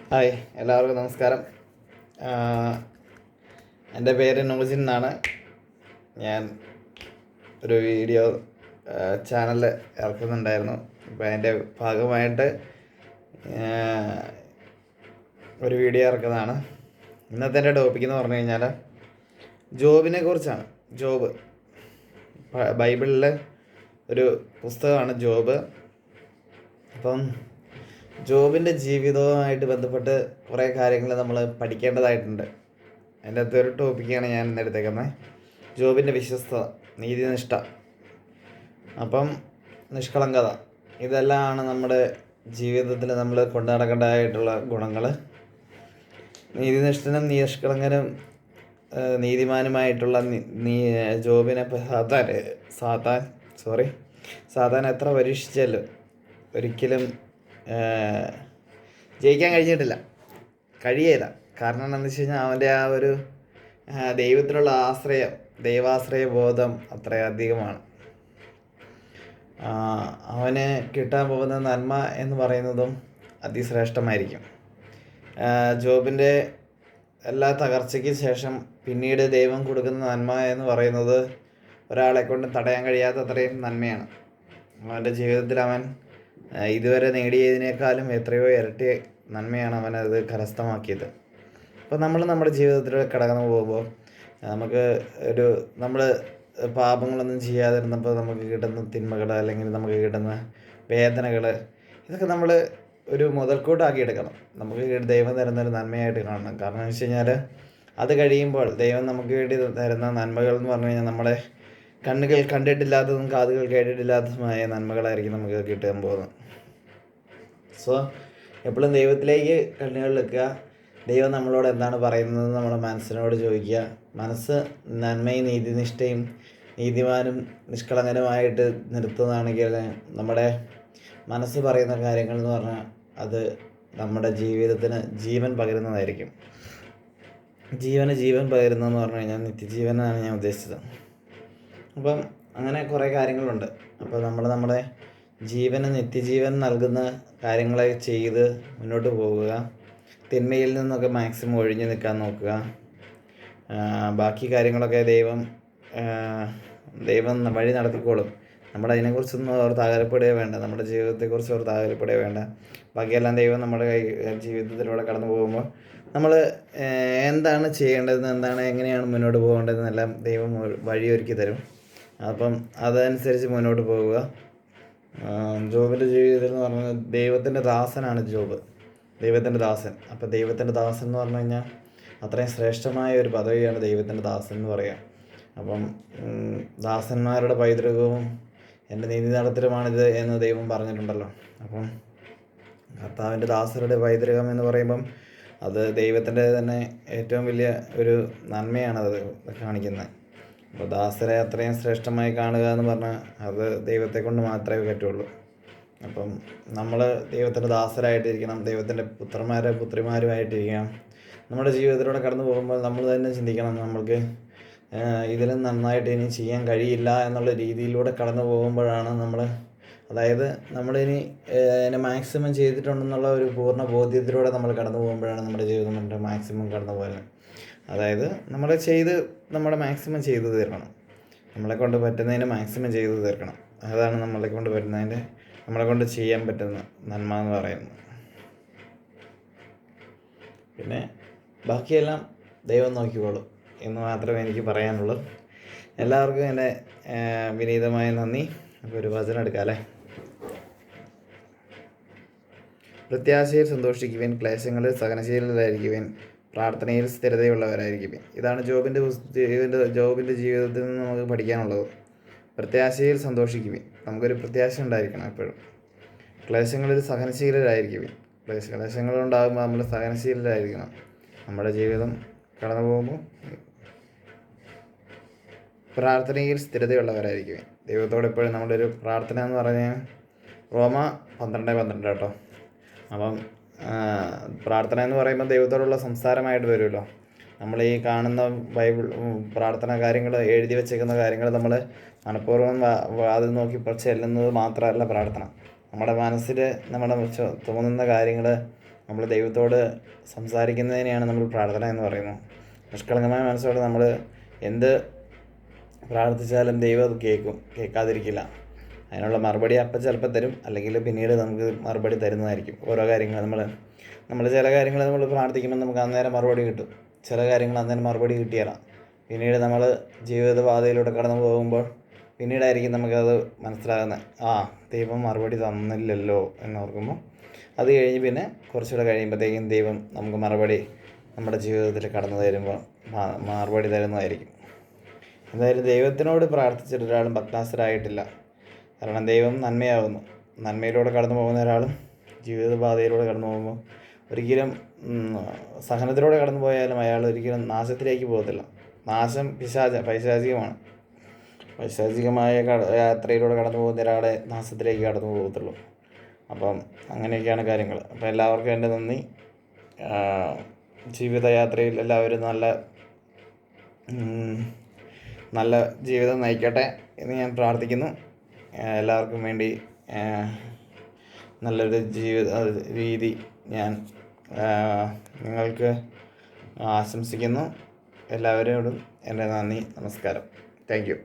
Hi, എല്ലാവർക്കും നമസ്കാരം. എൻ്റെ പേര് നൂജിൻ എന്നാണ്. ഞാൻ ഒരു വീഡിയോ ചാനലിൽ ഇറക്കുന്നുണ്ടായിരുന്നു. അപ്പോൾ അതിൻ്റെ ഭാഗമായിട്ട് ഒരു വീഡിയോ ഇറക്കുന്നതാണ്. ഇന്നത്തെ എൻ്റെ ടോപ്പിക് എന്ന് പറഞ്ഞു കഴിഞ്ഞാൽ ജോബിനെ കുറിച്ചാണ്. ജോബ് ബൈബിളിലെ ഒരു പുസ്തകമാണ് ജോബ്. അപ്പം ജോബിൻ്റെ ജീവിതവുമായിട്ട് ബന്ധപ്പെട്ട് കുറേ കാര്യങ്ങൾ നമ്മൾ പഠിക്കേണ്ടതായിട്ടുണ്ട്. അതിൻ്റെ അകത്തൊരു ടോപ്പിക്കാണ് ഞാൻ ഇന്ന് എടുത്തേക്കുന്നത്. ജോബിൻ്റെ വിശ്വസ്തത, നീതിനിഷ്ഠ, അപ്പം നിഷ്കളങ്കത, ഇതെല്ലാമാണ് നമ്മുടെ ജീവിതത്തിൽ നമ്മൾ കൊണ്ടു നടക്കേണ്ടതായിട്ടുള്ള ഗുണങ്ങൾ. നീതിനിഷ്ഠനും നിഷ്കളങ്കനും നീതിമാനുമായിട്ടുള്ള ജോബിനെ സാത്താൻ എത്ര പരീക്ഷിച്ചാലും ഒരിക്കലും ജയിക്കാൻ കഴിയില്ല. കാരണം എന്താണെന്ന് വെച്ച് കഴിഞ്ഞാൽ അവൻ്റെ ആ ഒരു ദൈവത്തിലുള്ള ദൈവാശ്രയ ബോധം അത്രയധികമാണ്. അവന് കിട്ടാൻ പോകുന്ന നന്മ എന്ന് പറയുന്നതും അതിശ്രേഷ്ഠമായിരിക്കും. ജോബിൻ്റെ എല്ലാ തകർച്ചയ്ക്ക് ശേഷം പിന്നീട് ദൈവം കൊടുക്കുന്ന നന്മ എന്ന് പറയുന്നത് ഒരാളെ കൊണ്ട് തടയാൻ കഴിയാത്ത അത്രയും നന്മയാണ്. അവൻ്റെ ജീവിതത്തിൽ അവൻ ഇതുവരെ നേടിയതിനേക്കാളും എത്രയോ ഇരട്ടി നന്മയാണ് അവനത് കരസ്ഥമാക്കിയത്. അപ്പോൾ നമ്മൾ നമ്മുടെ ജീവിതത്തിലൂടെ കടന്നു പോകുമ്പോൾ നമ്മൾ പാപങ്ങളൊന്നും ചെയ്യാതിരുന്നപ്പോൾ നമുക്ക് കിട്ടുന്ന തിന്മകൾ, അല്ലെങ്കിൽ നമുക്ക് കിട്ടുന്ന വേദനകൾ, ഇതൊക്കെ നമ്മൾ ഒരു മുതൽക്കൂട്ടാക്കി എടുക്കണം. നമുക്ക് ദൈവം തരുന്നൊരു നന്മയായിട്ട് കാണണം. കാരണം എന്ന് വെച്ച് കഴിഞ്ഞാൽ അത് കഴിയുമ്പോൾ ദൈവം നമുക്ക് വേണ്ടി തരുന്ന നന്മകൾ എന്ന് പറഞ്ഞു കഴിഞ്ഞാൽ നമ്മളെ കണ്ണുകൾ കണ്ടിട്ടില്ലാത്തതും കാതുകൾ കേട്ടിട്ടില്ലാത്തതുമായ നന്മകളായിരിക്കും നമുക്ക് കിട്ടാൻ പോകുന്നത്. സോ എപ്പോഴും ദൈവത്തിലേക്ക് കണ്ണുകൾ വെക്കുക. ദൈവം നമ്മളോട് എന്താണ് പറയുന്നത് നമ്മുടെ മനസ്സിനോട് ചോദിക്കുക. മനസ്സ് നന്മയും നീതിനിഷ്ഠയും നീതിമാനും നിഷ്കളങ്കനുമായിട്ട് നിർത്തുന്നതാണെങ്കിൽ നമ്മുടെ മനസ്സ് പറയുന്ന കാര്യങ്ങൾ എന്ന് പറഞ്ഞാൽ അത് നമ്മുടെ ജീവിതത്തിന് ജീവൻ പകരുന്നതായിരിക്കും. ജീവൻ പകരുന്നതെന്ന് പറഞ്ഞു കഴിഞ്ഞാൽ നിത്യജീവനാണ് ഞാൻ ഉദ്ദേശിച്ചത്. അപ്പം അങ്ങനെ കുറേ കാര്യങ്ങളുണ്ട്. അപ്പോൾ നമ്മുടെ ജീവന് നിത്യജീവൻ നൽകുന്ന കാര്യങ്ങളെ ചെയ്ത് മുന്നോട്ട് പോവുക. തിന്മയിൽ നിന്നൊക്കെ മാക്സിമം ഒഴിഞ്ഞു നിൽക്കാൻ നോക്കുക. ബാക്കി കാര്യങ്ങളൊക്കെ ദൈവം വഴി നടത്തിക്കോളും. നമ്മളതിനെക്കുറിച്ചൊന്നും ഓർത്ത് ആകുലപ്പെടുകയോ വേണ്ട. നമ്മുടെ ജീവിതത്തെക്കുറിച്ച് ഓർത്ത് ആകുലപ്പെടുകയോ വേണ്ട. ബാക്കിയെല്ലാം ദൈവം നമ്മുടെ ജീവിതത്തിലൂടെ കടന്നു പോകുമ്പോൾ നമ്മൾ എന്താണ് ചെയ്യേണ്ടതെന്ന്, എങ്ങനെയാണ് മുന്നോട്ട് പോകേണ്ടതെന്നെല്ലാം ദൈവം വഴിയൊരുക്കി തരും. അപ്പം അതനുസരിച്ച് മുന്നോട്ട് പോവുക. ജോബിൻ്റെ ജീവിതത്തിൽ എന്ന് പറഞ്ഞാൽ ദൈവത്തിൻ്റെ ദാസനാണ് ജോബ്. ദൈവത്തിൻ്റെ ദാസൻ. അപ്പോൾ ദൈവത്തിൻ്റെ ദാസൻ എന്ന് പറഞ്ഞു കഴിഞ്ഞാൽ അത്രയും ശ്രേഷ്ഠമായ ഒരു പദവിയാണ് ദൈവത്തിൻ്റെ ദാസൻ എന്ന് പറയുക. അപ്പം ദാസന്മാരുടെ പൈതൃകവും എൻ്റെ നീതി നടത്തലുമാണിത് എന്ന് ദൈവം പറഞ്ഞിട്ടുണ്ടല്ലോ. അപ്പം കർത്താവിൻ്റെ ദാസരുടെ പൈതൃകം എന്ന് പറയുമ്പം അത് ദൈവത്തിൻ്റെ തന്നെ ഏറ്റവും വലിയ ഒരു നന്മയാണത് കാണിക്കുന്നത്. അപ്പോൾ ദാസരെ അത്രയും ശ്രേഷ്ഠമായി കാണുക എന്ന് പറഞ്ഞാൽ അത് ദൈവത്തെ കൊണ്ട് മാത്രമേ പറ്റുള്ളൂ. അപ്പം നമ്മൾ ദൈവത്തിൻ്റെ ദാസരായിട്ടിരിക്കണം. ദൈവത്തിൻ്റെ പുത്രിമാരുമായിട്ടിരിക്കണം. നമ്മുടെ ജീവിതത്തിലൂടെ കടന്നു പോകുമ്പോൾ നമ്മൾ തന്നെ ചിന്തിക്കണം, നമ്മൾക്ക് ഇതിലും നന്നായിട്ട് ഇനി ചെയ്യാൻ കഴിയില്ല എന്നുള്ള രീതിയിലൂടെ കടന്നു പോകുമ്പോഴാണ് നമ്മളിനി അതിനെ മാക്സിമം ചെയ്തിട്ടുണ്ടെന്നുള്ള ഒരു പൂർണ്ണ ബോധ്യത്തിലൂടെ നമ്മൾ കടന്നു പോകുമ്പോഴാണ് നമ്മുടെ ജീവിതം മാക്സിമം കടന്നു പോകുന്നത്. അതായത് നമ്മുടെ മാക്സിമം ചെയ്തു തീർക്കണം. നമ്മളെ കൊണ്ട് പറ്റുന്നതിന് മാക്സിമം ചെയ്തു തീർക്കണം. അതാണ് നമ്മളെ കൊണ്ട് ചെയ്യാൻ പറ്റുന്ന നന്മ എന്ന് പറയുന്നത്. പിന്നെ ബാക്കിയെല്ലാം ദൈവം നോക്കിക്കോളും എന്ന് മാത്രമേ എനിക്ക് പറയാനുള്ളൂ. എല്ലാവർക്കും എൻ്റെ വിനീതമായ നന്ദി. അപ്പോൾ ഒരു വചനം എടുക്കാം അല്ലേ. പ്രത്യാശയിൽ സന്തോഷിക്കുവാൻ, ക്ലേശങ്ങളിൽ സഹനശീലരായിരിക്കുവാൻ, പ്രാർത്ഥനയിൽ സ്ഥിരതയുള്ളവരായിരിക്കും. ഇതാണ് ജോബിൻ്റെ ജീവിതത്തിൽ നിന്ന് നമുക്ക് പഠിക്കാനുള്ളത്. പ്രത്യാശയിൽ സന്തോഷിക്കുവിൻ. നമുക്കൊരു പ്രത്യാശ ഉണ്ടായിരിക്കണം എപ്പോഴും. ക്ലേശങ്ങളിൽ സഹനശീലരായിരിക്കുവിൻ. ക്ലേശങ്ങളുണ്ടാകുമ്പോൾ നമ്മൾ സഹനശീലരായിരിക്കണം. നമ്മുടെ ജീവിതം കടന്നു പോകുമ്പോൾ പ്രാർത്ഥനയിൽ സ്ഥിരതയുള്ളവരായിരിക്കും. ദൈവത്തോട് എപ്പോഴും നമ്മുടെ ഒരു പ്രാർത്ഥന എന്ന് പറഞ്ഞാൽ റോമ 12:12 കേട്ടോ. അപ്പം പ്രാർത്ഥന എന്ന് പറയുമ്പോൾ ദൈവത്തോടുള്ള സംസാരമായിട്ട് വരുമല്ലോ. നമ്മൾ ഈ കാണുന്ന ബൈബിൾ പ്രാർത്ഥന കാര്യങ്ങൾ, എഴുതി വച്ചേക്കുന്ന കാര്യങ്ങൾ നമ്മൾ മനഃപൂർവ്വം അത് നോക്കി ചെല്ലുന്നത് മാത്രമല്ല പ്രാർത്ഥന. നമ്മുടെ മനസ്സിൽ തോന്നുന്ന കാര്യങ്ങൾ നമ്മൾ ദൈവത്തോട് സംസാരിക്കുന്നതിനെയാണ് നമ്മൾ പ്രാർത്ഥന എന്ന് പറയുന്നത്. നിഷ്കളങ്കമായ മനസ്സോടെ നമ്മൾ എന്ത് പ്രാർത്ഥിച്ചാലും ദൈവം അത് കേൾക്കാതിരിക്കില്ല. അതിനുള്ള മറുപടി അപ്പം ചിലപ്പോൾ തരും, അല്ലെങ്കിൽ പിന്നീട് നമുക്ക് മറുപടി തരുന്നതായിരിക്കും. ഓരോ കാര്യങ്ങൾ നമ്മൾ ചില കാര്യങ്ങൾ നമ്മൾ പ്രാർത്ഥിക്കുമ്പോൾ നമുക്ക് അന്നേരം മറുപടി കിട്ടും, ചില കാര്യങ്ങൾ അന്നേരം മറുപടി കിട്ടിയാല. പിന്നീട് നമ്മൾ ജീവിതപാതയിലൂടെ കടന്നു പോകുമ്പോൾ പിന്നീടായിരിക്കും നമുക്കത് മനസ്സിലാകുന്നത്, ദൈവം മറുപടി തന്നില്ലല്ലോ എന്നോർക്കുമ്പോൾ. അത് കഴിഞ്ഞ് പിന്നെ കുറച്ചുകൂടെ കഴിയുമ്പോഴത്തേക്കും ദൈവം നമുക്ക് മറുപടി നമ്മുടെ ജീവിതത്തിൽ കടന്നു തരുമ്പോൾ മറുപടി തരുന്നതായിരിക്കും. എന്തായാലും ദൈവത്തിനോട് പ്രാർത്ഥിച്ചിട്ട് ഒരാളും ഭക്താസ്ഥരായിട്ടില്ല. കാരണം ദൈവം നന്മയാകുന്നു. നന്മയിലൂടെ കടന്നു പോകുന്ന ഒരാളും ജീവിതപാതയിലൂടെ കടന്നു പോകുമ്പോൾ ഒരിക്കലും സഹനത്തിലൂടെ കടന്നു പോയാലും അയാൾ ഒരിക്കലും നാശത്തിലേക്ക് പോകത്തില്ല. നാശം പൈശാചികമാണ്. പൈശാചികമായ യാത്രയിലൂടെ കടന്നു പോകുന്ന ഒരാളെ നാശത്തിലേക്ക് കടന്നു പോകത്തുള്ളൂ. അപ്പം അങ്ങനെയൊക്കെയാണ് കാര്യങ്ങൾ. അപ്പം എല്ലാവർക്കും എൻ്റെ നന്ദി. ജീവിതയാത്രയിൽ എല്ലാവരും നല്ല ജീവിതം നയിക്കട്ടെ എന്ന് ഞാൻ പ്രാർത്ഥിക്കുന്നു. എല്ലാവർക്കും വേണ്ടി നല്ലൊരു ജീവിത രീതി ഞാൻ നിങ്ങൾക്ക് ആശംസിക്കുന്നു. എല്ലാവരോടും എൻ്റെ നന്ദി, നമസ്കാരം. Thank you.